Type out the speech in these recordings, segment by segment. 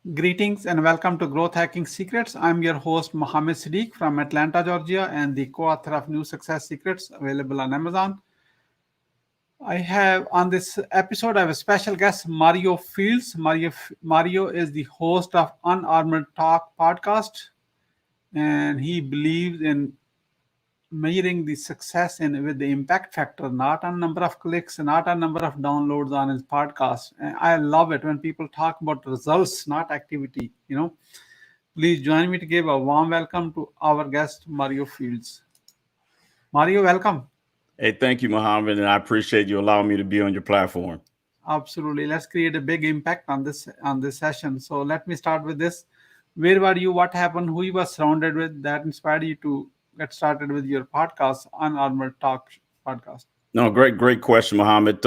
Greetings and welcome to Growth Hacking Secrets. I'm your host, Muhammad Siddique from Atlanta, Georgia, and the co author of New Success Secrets available on Amazon. I have on this episode, I have a special guest, Mario Fields. Mario is the host of Unarmored Talk podcast, and he believes in measuring the success in with the impact factor, not on number of clicks, not on number of downloads on his podcast. And I love it when people talk about results, not activity. Please join me to give a warm welcome to our guest, Mario Fields. Mario, welcome. Hey, thank you, Muhammad, and I appreciate you allowing me to be on your platform. Absolutely. Let's create a big impact on this session. So let me start with this. Where were you? What happened? Who you were surrounded with that inspired you to get started with your podcast, Unarmored Talk podcast? No, great question, Muhammad.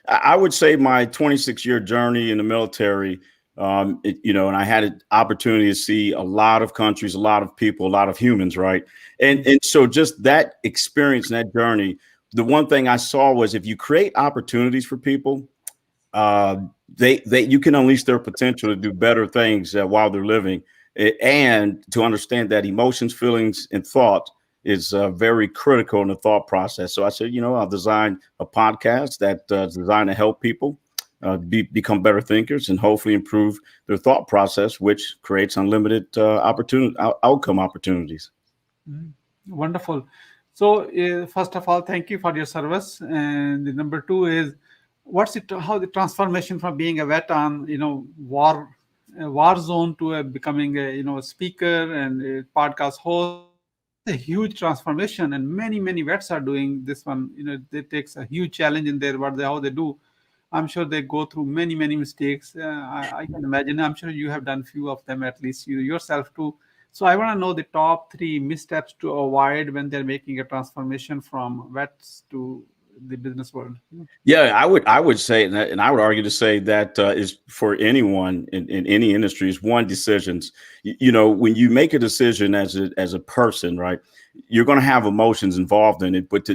I would say my 26-year journey in the military, and I had an opportunity to see a lot of countries, a lot of people, a lot of humans, right? And so just that experience, and that journey, the one thing I saw was if you create opportunities for people, they you can unleash their potential to do better things while they're living, and to understand that emotions, feelings, and thought is very critical in the thought process. So I said, I'll design a podcast that's designed to help people become better thinkers and hopefully improve their thought process, which creates unlimited outcome opportunities. Wonderful. So, first of all, thank you for your service. And the number two is, how the transformation from being a vet on, war zone to becoming a speaker and a podcast host. That's a huge transformation, and many vets are doing this one. It takes a huge challenge in there. How they do. I'm sure they go through many mistakes. I can imagine. I'm sure you have done few of them, at least you yourself too. So I want to know the top three missteps to avoid when they're making a transformation from vets to the business world. Yeah, I would say, and I would argue to say that is for anyone in any industry is one decisions. When you make a decision as a person, right, you're going to have emotions involved in it, but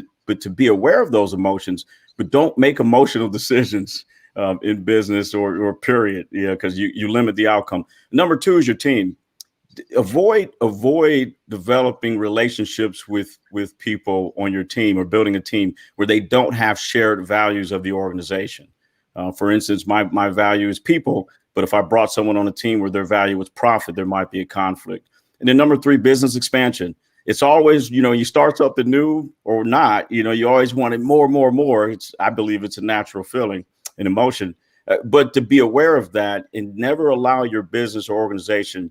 to be aware of those emotions, but don't make emotional decisions in business or period, because you limit the outcome. Number two is your team. Avoid developing relationships with people on your team or building a team where they don't have shared values of the organization. For instance, my value is people, but if I brought someone on a team where their value was profit, there might be a conflict. And then number three, business expansion. It's always, you start something new or not, you always want it more. I believe it's a natural feeling and emotion, but to be aware of that and never allow your business or organization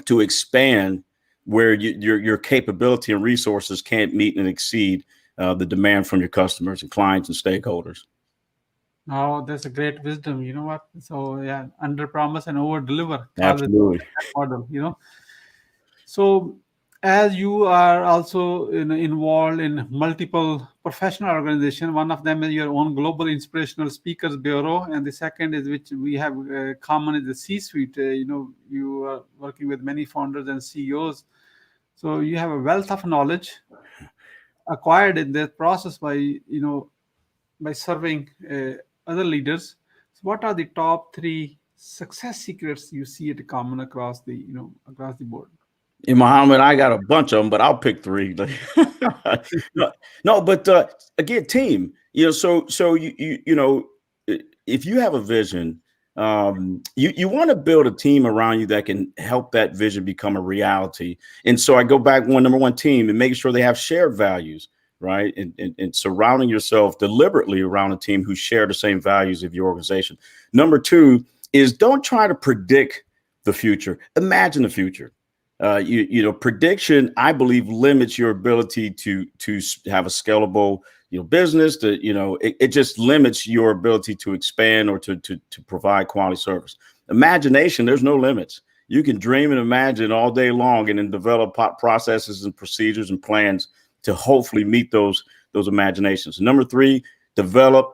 to expand where your capability and resources can't meet and exceed the demand from your customers and clients and stakeholders. Oh, that's a great wisdom. You know what? So yeah, under promise and over deliver. Always Absolutely. that model. So as you are also involved in multiple professional organizations, one of them is your own Global Inspirational Speakers Bureau, and the second is which we have common is the C-suite. You are working with many founders and CEOs, so you have a wealth of knowledge acquired in that process by serving other leaders. So what are the top three success secrets you see it common across the board? And Muhammad, I got a bunch of them, but I'll pick three. No, but again, team. So if you have a vision, you want to build a team around you that can help that vision become a reality. And so I go back number one, team, and making sure they have shared values, right? And surrounding yourself deliberately around a team who share the same values of your organization. Number two is don't try to predict the future. Imagine the future. Prediction, I believe, limits your ability to have a scalable, business. It just limits your ability to expand or to provide quality service. Imagination, there's no limits. You can dream and imagine all day long, and then develop processes and procedures and plans to hopefully meet those imaginations. Number three, develop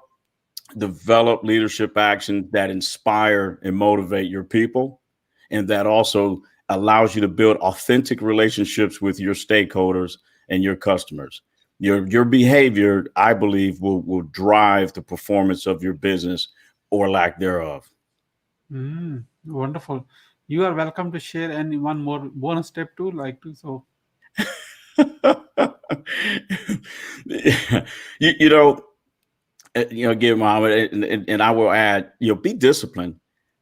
leadership actions that inspire and motivate your people, and that also allows you to build authentic relationships with your stakeholders and your customers. Your behavior, I believe, will drive the performance of your business or lack thereof. Wonderful. You are welcome to share any one more bonus tip too, like to so. you know, again, Muhammad, and I will add, be disciplined.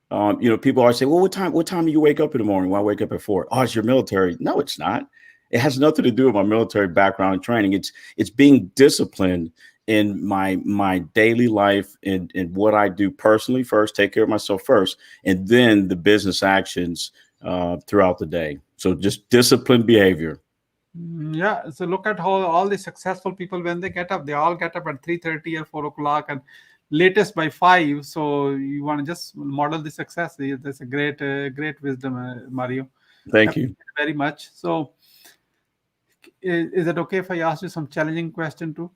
People always say, "Well, what time do you wake up in the morning?" Well, I wake up at 4. Oh, it's your military. No, it's not. It has nothing to do with my military background and training. It's being disciplined in my daily life and what I do personally first. Take care of myself first, and then the business actions throughout the day. So just disciplined behavior. Yeah, so look at how all the successful people when they get up, they all get up at 3:30 or 4 o'clock, and latest by 5. So you want to just model the success. That's a great wisdom, Mario. Thank you. Appreciate it very much. So, is it okay if I ask you some challenging question too?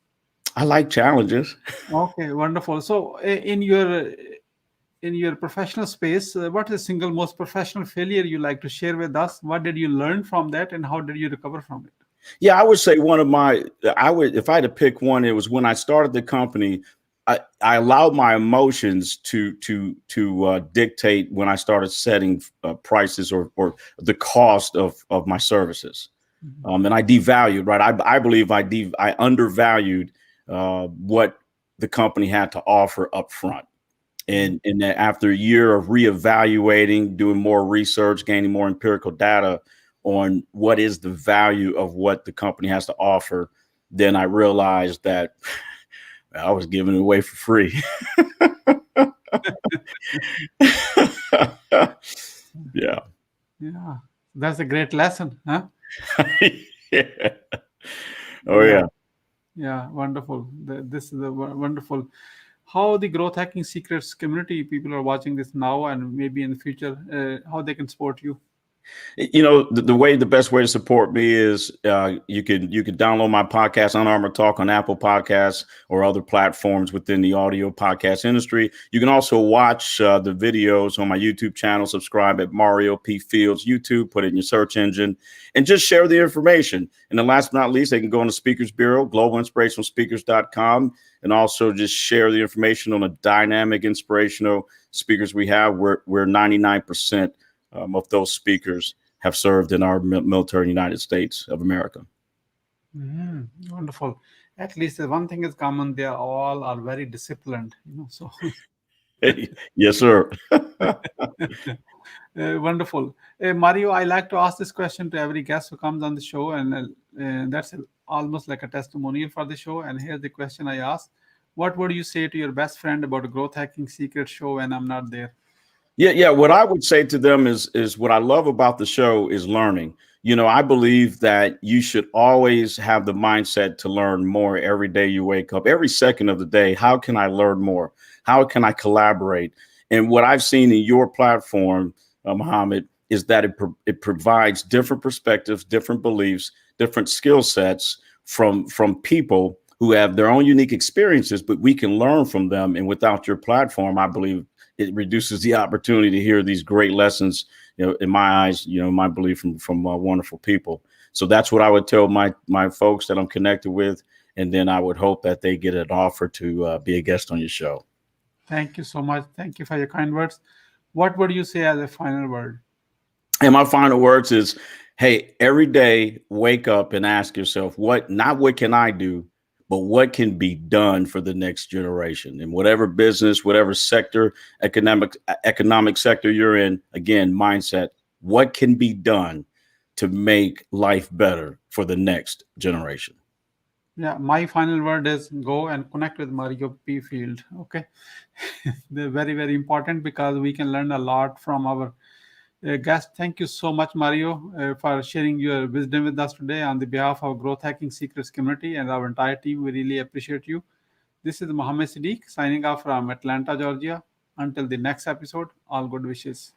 I like challenges. Okay, wonderful. So, in your professional space, what is the single most professional failure you like to share with us? What did you learn from that, and how did you recover from it? Yeah, I would say if I had to pick one, it was when I started the company. I allowed my emotions to dictate when I started setting prices or the cost of my services, and I devalued. Right, I believe I undervalued what the company had to offer up front. And then after a year of reevaluating, doing more research, gaining more empirical data on what is the value of what the company has to offer, then I realized that I was giving it away for free. Yeah. Yeah, that's a great lesson, huh? Yeah. Oh Yeah, yeah. yeah, wonderful. This is a wonderful. How the growth hacking secrets community people are watching this now and maybe in the future, how they can support you. The best way to support me is you can download my podcast Unarmored Talk on Apple Podcasts or other platforms within the audio podcast industry. You can also watch the videos on my YouTube channel. Subscribe at Mario P Fields YouTube. Put it in your search engine and just share the information. And then last but not least, they can go on the Speakers Bureau, globalinspirationalspeakers.com, and also just share the information on the dynamic, inspirational speakers we have. We're 99% of those speakers have served in our military in the United States of America. Wonderful. At least the one thing is common. They all are very disciplined. So Yes, sir. wonderful. Mario, I like to ask this question to every guest who comes on the show, and that's almost like a testimonial for the show. And here's the question I ask: what would you say to your best friend about a growth hacking secret show when I'm not there? Yeah. What I would say to them is what I love about the show is learning. I believe that you should always have the mindset to learn more every day you wake up, every second of the day. How can I learn more? How can I collaborate? And what I've seen in your platform, Muhammad, is that it provides different perspectives, different beliefs, different skill sets from people who have their own unique experiences, but we can learn from them. And without your platform, I believe it reduces the opportunity to hear these great lessons, in my eyes, my belief from wonderful people. So that's what I would tell my folks that I'm connected with. And then I would hope that they get an offer to be a guest on your show. Thank you so much. Thank you for your kind words. What would you say as a final word? And my final words is, hey, every day, wake up and ask yourself, not what can I do, but what can be done for the next generation in whatever business, whatever sector, economic sector you're in. Again, mindset, what can be done to make life better for the next generation? Yeah, my final word is go and connect with Mario P. Field. Okay. They're very, very important because we can learn a lot from our guest. Thank you so much, Mario, for sharing your wisdom with us today on the behalf of Growth Hacking Secrets community and our entire team. We really appreciate you. This is Muhammad Siddique signing off from Atlanta, Georgia. Until the next episode, all good wishes.